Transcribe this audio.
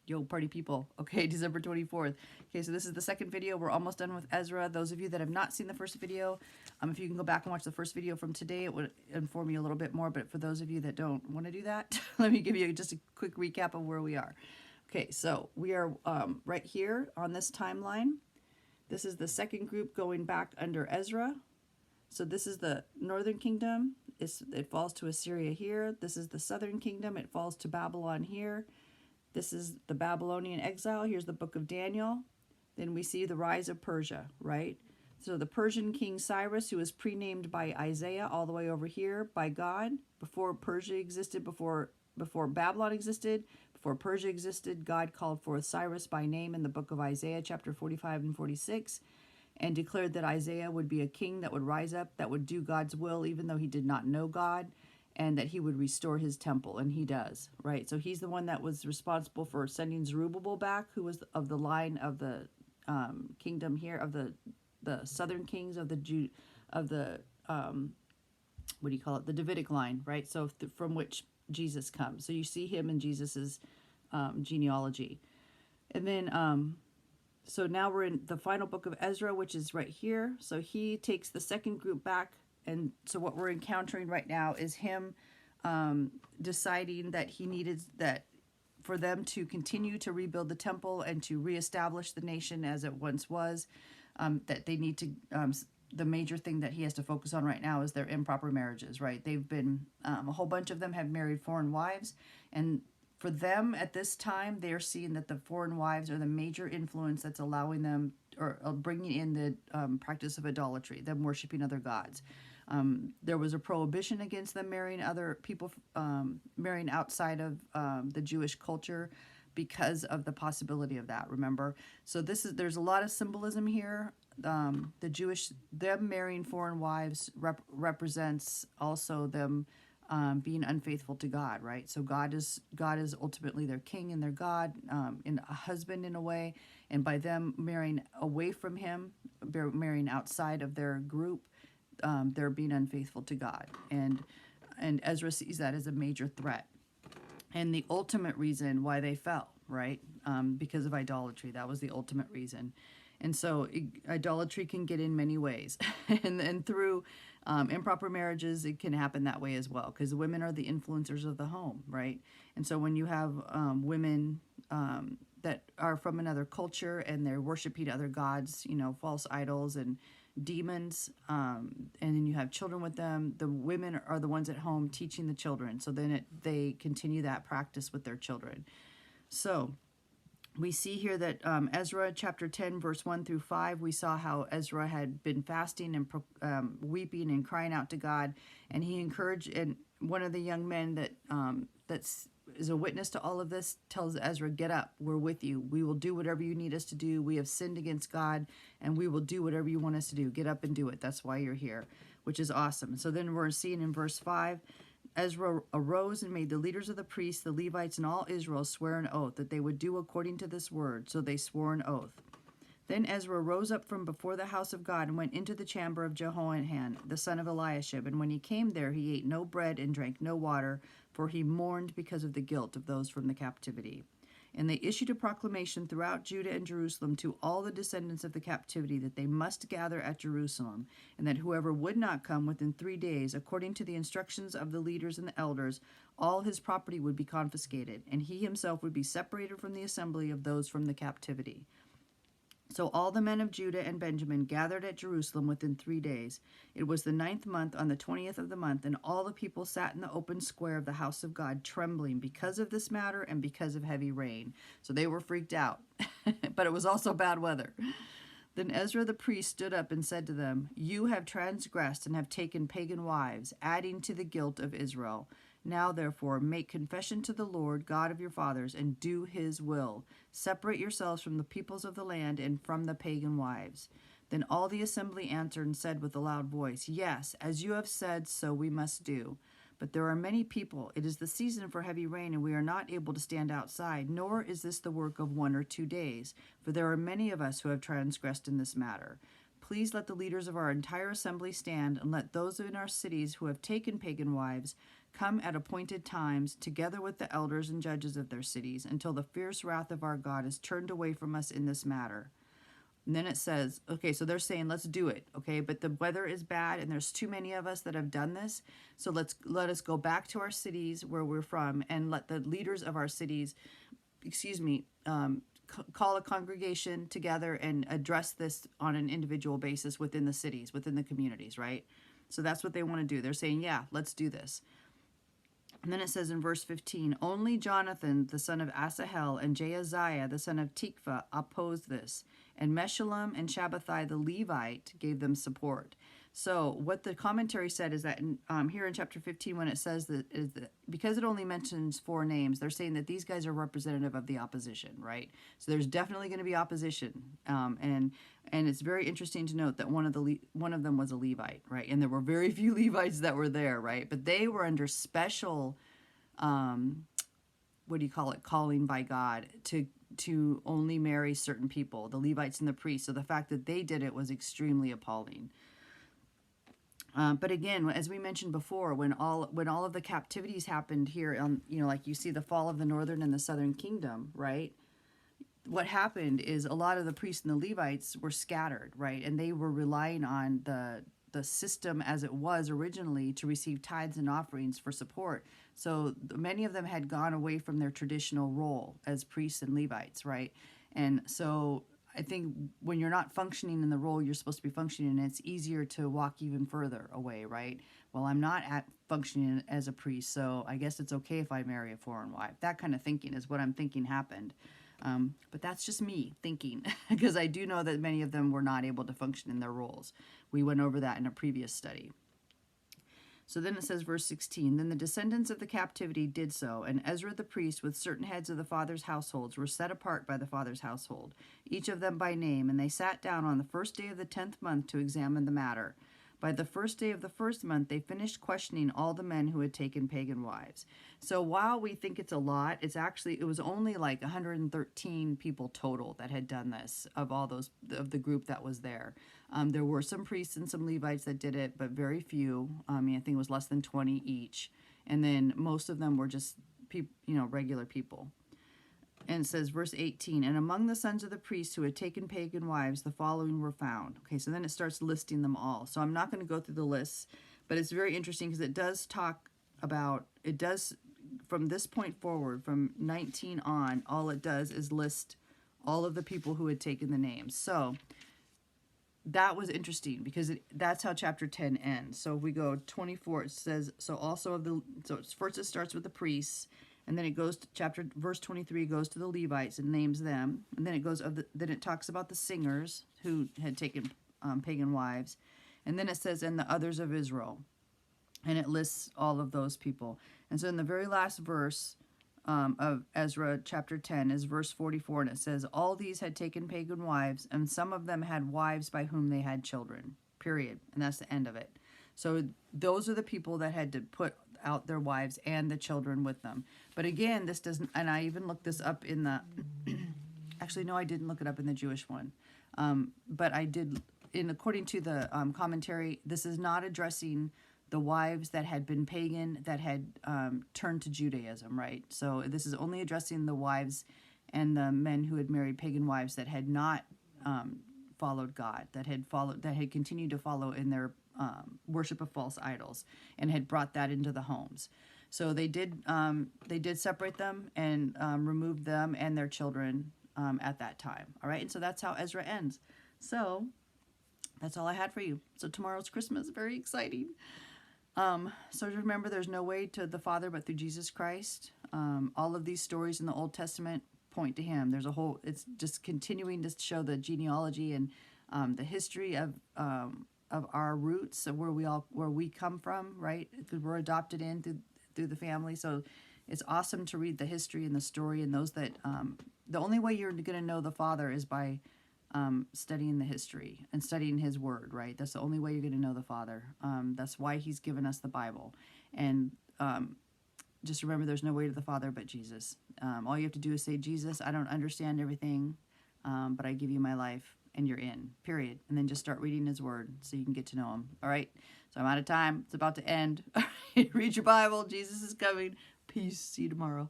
Yo, party people. Okay, December 24th. Okay, so this is the second video. We're almost done with Ezra. Those of you that have not seen the first video, if you can go back and watch the first video from today, it would inform you a little bit more. But for those of you that don't want to do that, let me give you just a quick recap of where we are. Okay, so we are right here on this timeline. This is the second group going back under Ezra. So this is the northern kingdom. It falls to Assyria here. This is the southern kingdom. It falls to Babylon here. This is the Babylonian exile. Here's the book of Daniel. Then we see the rise of Persia, right? So the Persian king Cyrus, who was pre-named by Isaiah all the way over here by God, before Persia existed, before Babylon existed, before Persia existed, God called forth Cyrus by name in the book of Isaiah, chapter 45 and 46, and declared that Isaiah would be a king that would rise up, that would do God's will, even though he did not know God, and that he would restore his temple, and he does, right? So he's the one that was responsible for sending Zerubbabel back, who was of the line of the kingdom here, of the southern kings of the what do you call it? The Davidic line, right? So from which Jesus comes. So you see him in Jesus's genealogy. And then, so now we're in the final book of Ezra, which is right here. So he takes the second group back. And so what we're encountering right now is him deciding that he needed that for them to continue to rebuild the temple and to reestablish the nation as it once was, that they need to, the major thing that he has to focus on right now is their improper marriages, right? They've been, a whole bunch of them have married foreign wives, and for them at this time, they're seeing that the foreign wives are the major influence that's allowing them or bringing in the practice of idolatry, them worshiping other gods. There was a prohibition against them marrying other people, marrying outside of the Jewish culture because of the possibility of that, remember? So there's a lot of symbolism here. Them marrying foreign wives represents also them being unfaithful to God, right? So God is ultimately their king and their God, and a husband in a way. And by them marrying away from him, marrying outside of their group, they're being unfaithful to God. And Ezra sees that as a major threat. And the ultimate reason why they fell, right? Because of idolatry. That was the ultimate reason. And so idolatry can get in many ways. and through improper marriages, it can happen that way as well. Because women are the influencers of the home, right? And so when you have women that are from another culture and they're worshiping other gods, false idols and demons, and then you have children with them, the women are the ones at home teaching the children. So then they continue that practice with their children. So we see here that Ezra chapter 10 verse 1 through 5, we saw how Ezra had been fasting and weeping and crying out to God, and he encouraged, and one of the young men that is a witness to all of this tells Ezra, get up, we're with you, we will do whatever you need us to do, we have sinned against God, and we will do whatever you want us to do, get up and do it, that's why you're here, which is awesome. So then we're seeing in verse 5, Ezra arose and made the leaders of the priests, the Levites, and all Israel swear an oath that they would do according to this word. So they swore an oath. Then Ezra rose up from before the house of God and went into the chamber of Jehohanan, the son of Eliashib. And when he came there, he ate no bread and drank no water, for he mourned because of the guilt of those from the captivity. And they issued a proclamation throughout Judah and Jerusalem to all the descendants of the captivity that they must gather at Jerusalem, and that whoever would not come within 3 days, according to the instructions of the leaders and the elders, all his property would be confiscated, and he himself would be separated from the assembly of those from the captivity. So all the men of Judah and Benjamin gathered at Jerusalem within 3 days. It was the 9th month, on the 20th of the month, and all the people sat in the open square of the house of God, trembling because of this matter and because of heavy rain. So they were freaked out, but it was also bad weather. Then Ezra the priest stood up and said to them, you have transgressed and have taken pagan wives, adding to the guilt of Israel. Now, therefore, make confession to the Lord, God of your fathers, and do his will. Separate yourselves from the peoples of the land and from the pagan wives. Then all the assembly answered and said with a loud voice, yes, as you have said, so we must do. But there are many people. It is the season for heavy rain, and we are not able to stand outside, nor is this the work of 1 or 2 days, for there are many of us who have transgressed in this matter. Please let the leaders of our entire assembly stand, and let those in our cities who have taken pagan wives come at appointed times, together with the elders and judges of their cities, until the fierce wrath of our God is turned away from us in this matter. And then it says, okay, so they're saying, let's do it, okay? But the weather is bad, and there's too many of us that have done this. So let us go back to our cities where we're from, and let the leaders of our cities, call a congregation together and address this on an individual basis within the cities, within the communities, right? So that's what they want to do. They're saying, yeah, let's do this. And then it says in verse 15, only Jonathan, the son of Asahel, and Jahaziah, the son of Tikva, opposed this. And Meshullam and Shabbathai, the Levite, gave them support. So what the commentary said is that here in chapter 15, when it says that, because it only mentions 4 names, they're saying that these guys are representative of the opposition, right? So there's definitely going to be opposition. And it's very interesting to note that one of them was a Levite, right? And there were very few Levites that were there, right? But they were under special, calling by God to only marry certain people, the Levites and the priests. So the fact that they did it was extremely appalling. But again, as we mentioned before, when all of the captivities happened here on, like you see the fall of the northern and the southern kingdom, right? What happened is a lot of the priests and the Levites were scattered, right? And they were relying on the system as it was originally to receive tithes and offerings for support. So many of them had gone away from their traditional role as priests and Levites, right? And so I think when you're not functioning in the role you're supposed to be functioning in, it's easier to walk even further away, right? Well, I'm not functioning as a priest, so I guess it's okay if I marry a foreign wife. That kind of thinking is what I'm thinking happened. But that's just me thinking, because I do know that many of them were not able to function in their roles. We went over that in a previous study. So then it says, verse 16, then the descendants of the captivity did so, and Ezra the priest with certain heads of the fathers' households were set apart by the father's household, each of them by name, and they sat down on the first day of the 10th month to examine the matter. By the first day of the first month, they finished questioning all the men who had taken pagan wives. So while we think it's a lot, it was only like 113 people total that had done this of the group that was there. There were some priests and some Levites that did it, but very few. I think it was less than 20 each. And then most of them were just regular people. And it says, verse 18, and among the sons of the priests who had taken pagan wives, the following were found. Okay, so then it starts listing them all. So I'm not going to go through the lists, but it's very interesting because it does, from this point forward, from 19 on, all it does is list all of the people who had taken the names. So that was interesting because that's how chapter 10 ends. So if we go 24, it says, first it starts with the priests, and then it goes to verse 23 goes to the Levites and names them, and then then it talks about the singers who had taken pagan wives, and then it says, and the others of Israel, and it lists all of those people. And so in the very last verse of Ezra chapter 10 is verse 44, and it says, all these had taken pagan wives, and some of them had wives by whom they had children, period. And that's the end of it. So those are the people that had to put out their wives and the children with them. But again, this doesn't, and I even looked this up in the, actually, no, I didn't look it up in the Jewish one. But I did, according to the commentary, this is not addressing the wives that had been pagan, that had turned to Judaism, right? So this is only addressing the wives and the men who had married pagan wives that had not followed God, that had continued to follow in their worship of false idols, and had brought that into the homes. So they did separate them and remove them and their children at that time. All right, and so that's how Ezra ends. So that's all I had for you. So tomorrow's Christmas, very exciting. So remember, there's no way to the Father but through Jesus Christ. All of these stories in the Old Testament point to Him. It's just continuing to show the genealogy and the history of our roots, of where we come from, right? Because we're adopted in through the family. So it's awesome to read the history and the story, and those that the only way you're going to know the Father is by studying the history and studying His Word, right? That's the only way you're going to know the Father. That's why He's given us the Bible. And just remember, there's no way to the Father but Jesus. All you have to do is say, Jesus, I don't understand everything, but I give you my life, and you're in, period. And then just start reading His Word so you can get to know Him. All right? So I'm out of time. It's about to end. Read your Bible. Jesus is coming. Peace. See you tomorrow.